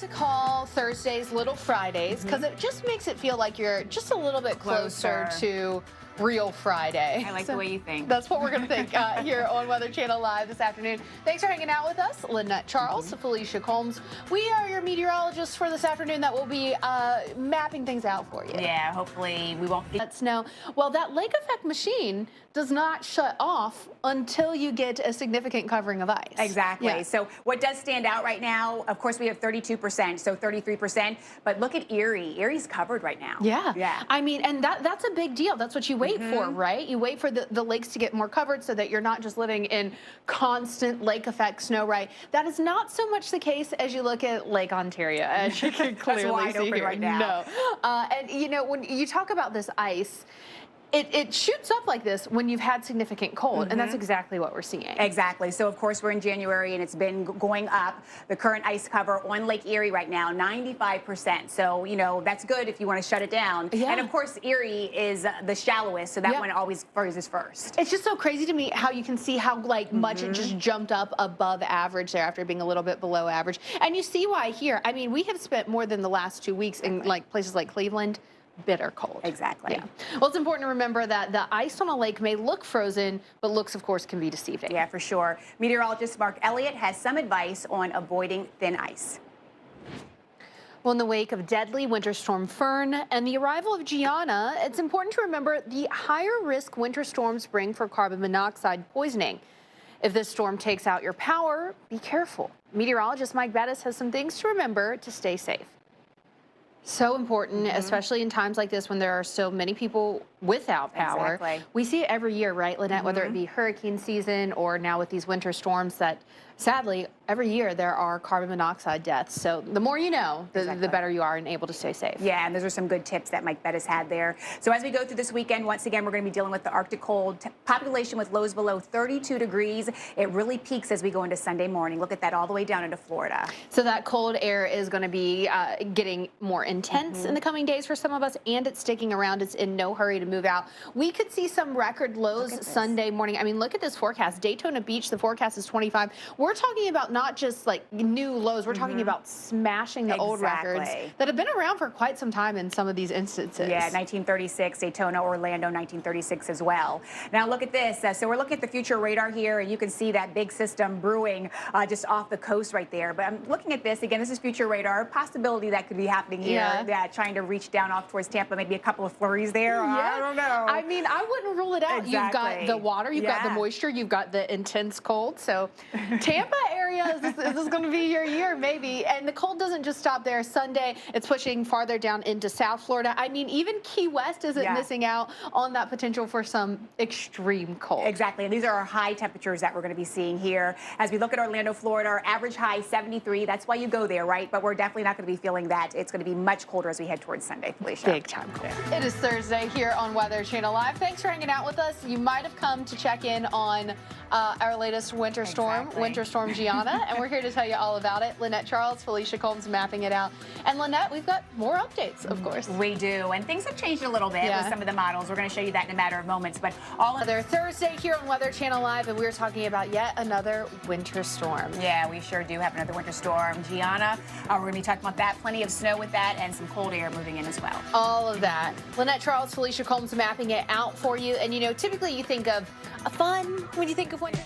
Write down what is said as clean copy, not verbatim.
to call Thursdays Little Fridays because it just makes it feel like you're just a little bit closer to real Friday. I like the way you think. That's what we're going to think here on Weather Channel Live this afternoon. Thanks for hanging out with us. Lynette Charles, Felicia Combs. We are your meteorologists for this afternoon that will be mapping things out for you. Yeah, hopefully we won't get Let snow. Well, that lake effect machine does not shut off until you get a significant covering of ice. Exactly. Yeah. So what does stand out right now, of course, we have 32%, so 33%. But look at Erie. Erie's covered right now. Yeah. Yeah. I mean, and that's a big deal. That's what you wait for, right? You wait for the lakes to get more covered so that you're not just living in constant lake effect snow, right? That is not so much the case as you look at Lake Ontario, as you can clearly wide see open here. right now. No. And, you know, when you talk about this ice, it shoots up like this when you've had significant cold, and that's exactly what we're seeing. Exactly. So, of course, we're in January, and it's been going up. The current ice cover on Lake Erie right now, 95%. So, you know, that's good if you want to shut it down. Yeah. And, of course, Erie is the shallowest, so that one always freezes first. It's just so crazy to me how you can see how much it just jumped up above average there after being a little bit below average. And you see why here. I mean, we have spent more than the last 2 weeks in places like Cleveland. Bitter cold. Exactly. Yeah. Well, it's important to remember that the ice on a lake may look frozen, but looks, of course, can be deceiving. Yeah, for sure. Meteorologist Mark Elliott has some advice on avoiding thin ice. Well, in the wake of deadly Winter Storm Fern and the arrival of Gianna, it's important to remember the higher risk winter storms bring for carbon monoxide poisoning. If this storm takes out your power, be careful. Meteorologist Mike Bettis has some things to remember to stay safe. So important, especially in times like this when there are so many people without power. Exactly. We see it every year, right, Lynette? Whether it be hurricane season or now with these winter storms that, sadly, every year there are carbon monoxide deaths. So the more you know, the better you are and able to stay safe. Yeah, and those are some good tips that Mike Bettis had there. So as we go through this weekend, once again, we're going to be dealing with the Arctic cold. Population with lows below 32 degrees. It really peaks as we go into Sunday morning. Look at that all the way down into Florida. So that cold air is going to be getting more intense in the coming days for some of us, and it's sticking around. It's in no hurry to move out. We could see some record lows Sunday morning. I mean, look at this forecast. Daytona Beach, the forecast is 25. We're talking about not just like new lows. We're talking about smashing the old records that have been around for quite some time in some of these instances. Yeah, 1936, Daytona, Orlando, 1936 as well. Now look at this. So we're looking at the future radar here, and you can see that big system brewing just off the coast right there. But I'm looking at this. Again, this is future radar. Possibility that could be happening here. Yeah, trying to reach down off towards Tampa. Maybe a couple of flurries there. I don't know. I mean, I wouldn't rule it out. You've got the water, you've got the moisture, you've got the intense cold. So Tampa area, this is going to be your year, maybe. And the cold doesn't just stop there. Sunday, it's pushing farther down into South Florida. I mean, even Key West isn't missing out on that potential for some extreme cold. Exactly. And these are our high temperatures that we're going to be seeing here. As we look at Orlando, Florida, our average high 73. That's why you go there, right? But we're definitely not going to be feeling that. It's going to be much colder as we head towards Sunday, Felicia. Big time cold. It is Thursday here on Weather Channel Live. Thanks for hanging out with us. You might have come to check in on our latest winter storm, Winter Storm Gianna, and we're here to tell you all about it. Lynette Charles, Felicia Combs mapping it out. And Lynette, we've got more updates, of course. We do, and things have changed a little bit with some of the models. We're going to show you that in a matter of moments, but all Another Thursday here on Weather Channel Live, and we're talking about yet another winter storm. Yeah, we sure do have another winter storm. Gianna, we're going to be talking about that. Plenty of snow with that and some cold air moving in as well. All of that. Lynette Charles, Felicia Combs mapping it out for you. And, you know, typically you think of fun when you think of winter.